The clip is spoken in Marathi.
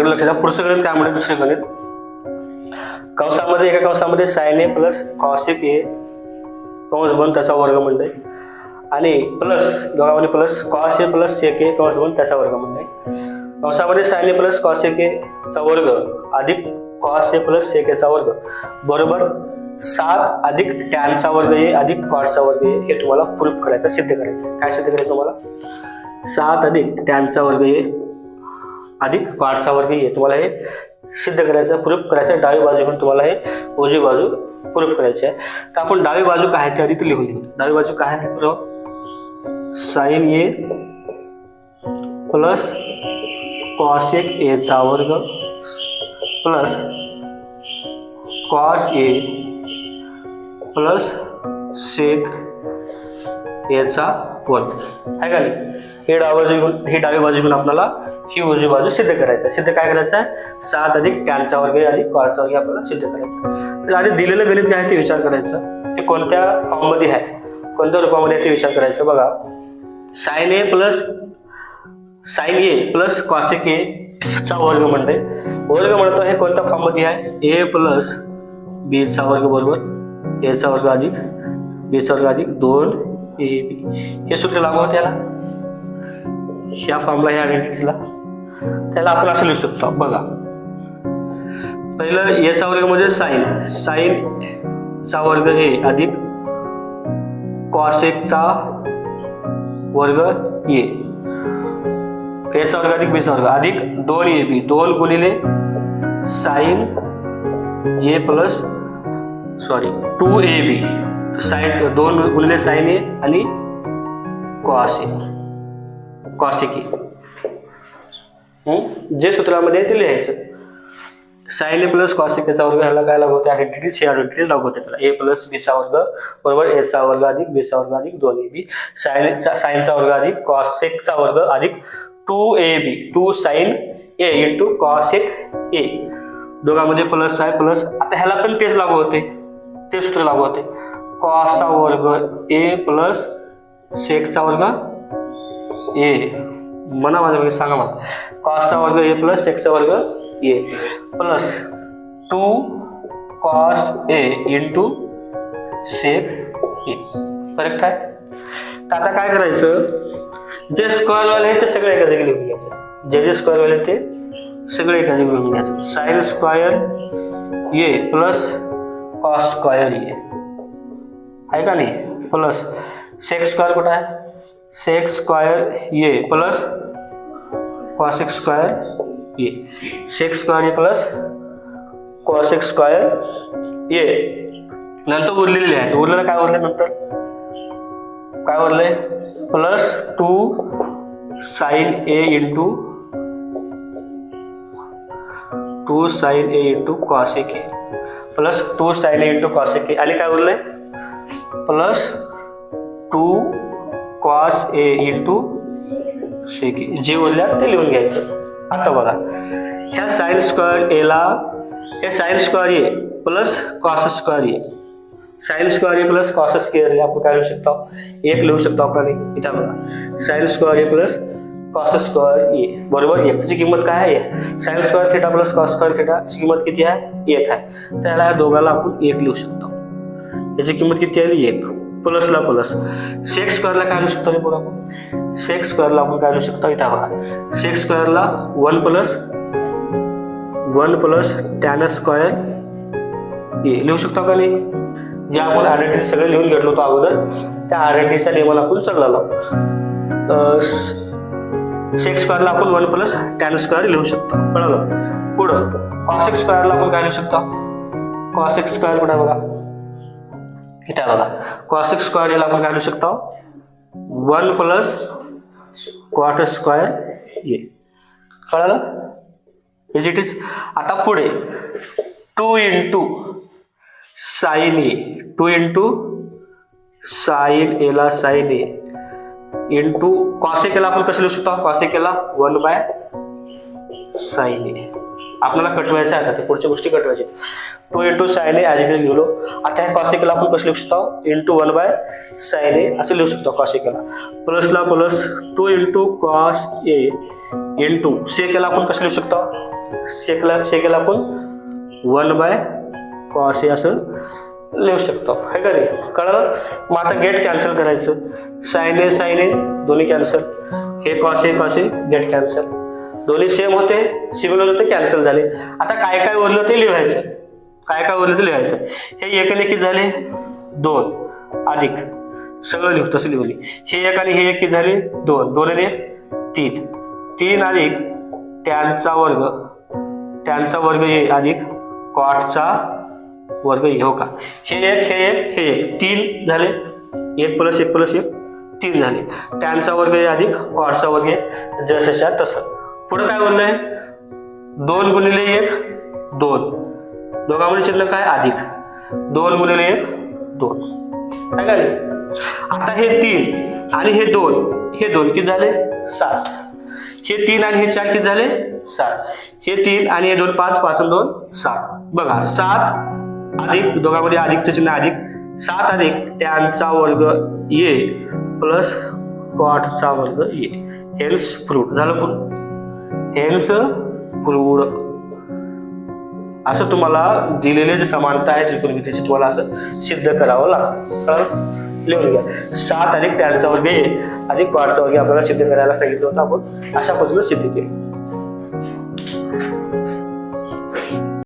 लक्षात पुढचं गणित काय म्हणजे दुसरे गणित कंसामध्ये एका कंसामध्ये sine A plus cosec A कंस बन त्याचा वर्ग म्हणले आणि प्लस दोघांमध्ये plus cos A plus sec A कंस बन त्याचा वर्ग म्हणले कंसामध्ये sine A plus cosec A चा वर्ग अधिक cos A plus sec A चा वर्ग बरोबर 7 अधिक टॅन चा वर्ग ए अधिक कॉस चा वर्ग ए हे तुम्हाला प्रूफ करायचं सिद्ध करायचं काय सिद्ध करायचं तुम्हाला 7 अधिक टॅन चा वर्ग ए अधिक कॉसचा वर्ग ए तुम्हाला हे सिद्ध करायचं प्रूफ करायचं डावी बाजू पण तुम्हाला हे उजवी बाजू प्रूफ करायची आहे तर आपण डावी बाजू काय आहे ते आधी लिहून घेऊ डावी बाजू काय आहे बरोबर sine A plus cosec A चा वर्ग plus cos A plus sec A चा वर्ग आहे का नाही ही डावी बाजू घेऊन आपल्याला ही उजवी बाजू सिद्ध करायचं सिद्ध काय करायचं आहे 7 अधिक टॅनचा वर्ग आणि कॉसचा वर्ग आपल्याला सिद्ध करायचं तर आधी दिलेलं गणित काय आहे ते विचार करायचं ते कोणत्या फॉर्ममध्ये आहे कोणत्या रूपामध्ये आहे ते विचार करायचं बघा sine A plus cosec A चा वर्ग म्हणतो हे कोणत्या फॉर्ममध्ये आहे ए प्लस बी चा वर्ग बरोबर ए चा वर्ग अधिक बी चा वर्ग अधिक 2 ए बी हे सूत्र लागू होते याला ह्या फॉर्मला ह्या आयडेंटिटीला त्याला आपण असं लिहू शकतो बघा पहिलं ए चा वर्ग म्हणजे साइन चा वर्ग ए अधिक कॉसेक चा वर्ग ए चा वर्ग अधिक बी चा वर्ग अधिक 2 ए बी 2 गुणिले sine A plus 2 A B sine 2 गुणिले साइन ए आणि कॉसेक ए जे सूत्रामध्ये ते लिहायचं साइन ए प्लस कॉसेक चा वर्ग ह्याला काय लागू होते आयडेंटिटी सी आयडेंटिटी लागू होते त्याला ए प्लस बी चा वर्ग बरोबर ए चा वर्ग अधिक बी चा वर्ग अधिक 2 ए बी साइन चा वर्ग अधिक कॉसेक चा वर्ग अधिक 2 A B 2 sine A into cosec A दोघांमध्ये प्लस आहे प्लस आता ह्याला पण तेच लागू होते ते सूत्र लागू होते कॉस चा वर्ग ए प्लस सेक चा वर्ग ए म्हणा माझ्या सांगा मला कॉसचा वर्ग ए प्लस सेकचा वर्ग ए plus 2 cos A into sec A correct आहे तर आता काय करायचं जे स्क्वेअर वाले ते सगळे एका जागी लिहून घ्यायचं जे स्क्वेअर वाले ते सगळे एका जागी लिहून घ्यायचं sine square A plus cos square A आहे का नाही प्लस सेक स्क्वेअर कुठं आहे sec square A plus cosec square A sec square A plus cosec square A नंतर उरलेले लिहायचं उरलेलं काय उरलं नंतर काय उरलंय plus 2 sine A into 2 sine A into cosec A plus 2 sine A into cosec A आणि काय उरलंय plus 2 cos A into sec ए जे उरल्या ते लिहून घ्यायचं आता बघा ह्या साइन स्क्वेअर ए ला हे sign square A plus cos square A sign square A plus cos square ए आपण काय लिहू शकतो एक लिहू शकतो आपण इथं बघा sine square A plus cos square A बरोबर एकची किंमत काय आहे sine square theta plus cos square थीटाची किंमत किती आहे 1 आहे त्याला या दोघाला आपण 1 लिहू शकतो याची किंमत किती आहे 1 प्लसला प्लस सेक स्क्वेअरला काय लिहू शकतो रे पुढे आपण सेक स्क्वेअरला आपण काय लिहू शकतो इथं बघा सेक स्क्वेअरला 1 प्लस टॅन स्क्वेअर ए लिहू शकतो का नाही जे आपण आयडेंटिटी सगळे लिहून घेतलो होतो अगोदर त्या आयडेंटिटीच्या नियमाला आपण चाललो सेक स्क्वेअरला आपण 1 प्लस टॅन स्क्वेअर लिहू शकतो कळलं पुढं कॉसेक स्क्वेअरला आपण काय लिहू शकतो कॉसेक स्क्वेअर कुठे बघा इथं बघा कॉसेक स्क्वेअर याला आपण काय लिहू शकतो 1 प्लस क्वार्टर स्क्वेअर ए कळलं इट इज आता पुढे 2 इंटू साइन ए 2 इंटू साइन ए ला साइन ए इंटू कॉसेक ला आपण कसं लिहू शकतो कॉसेक ला 1 बाय साइन ए आपल्याला कटवायचं आहे आता, ते पुढच्या गोष्टी कटवायची. 2 into sine A as it is लिहिलो. आता ह्या कॉसिकला आपण कसं लिहू शकतो, इंटू 1 बाय साइन ए असं लिहू शकतो कॉसिकला. प्लसला plus 2 into cos A into सेकला आपण कसं लिहू शकतो, सेकला आपण 1 बाय कॉस ए असं लिहू शकतो, हे का नाही, कळलं. मग आता गेट कॅन्सल करायचं. साइन ए दोन्ही कॅन्सल, हे कॉस ए गेट कॅन्सल, दोन्ही सेम होते, सिमिलर होते, कॅन्सल झाले. आता काय काय उरलं ते लिहायचं, हे एक आणि एक झाले 2 अधिक सगळं लिहू तसं लिहिली. हे एक आणि हे एक झाले 2, 2 आणि 3, 3 अधिक टॅनचा वर्ग हे अधिक कॉटचा वर्ग हे, हो का. हे एक 3 झाले, 1 प्लस 1 3 झाले. टॅनचा वर्ग हे अधिक कॉटचा वर्ग हे, जसं तसं. पुढे काय उरलंय, 2 गुणिले 1 2, दोघांमध्ये चिन्ह काय अधिक, 2 गुणिले 1 2, काय काय. आता हे 3 आणि हे 2 किती झाले 7, हे 3 आणि हे 4 किती झाले 7, हे 3 आणि हे 2 5, 5 आणि 2 7. बघा 7 अधिक, दोघांमध्ये अधिकचं चिन्ह अधिक, 7 अधिक टॅनचा वर्ग ए प्लस कॉटचा वर्ग ए, हेन्स प्रूव्ड झालं. Hence proved. असं तुम्हाला दिलेले जे समानता आहे त्रिकोणमितीची तुम्हाला असं सिद्ध करावं लागतं. लिहून घ्या. 7 अधिक टॅनचा वर्ग ए अधिक कॉटचा वर्ग आपल्याला सिद्ध करायला सांगितलं होतं, आपण अशा पद्धतीने सिद्ध केलं.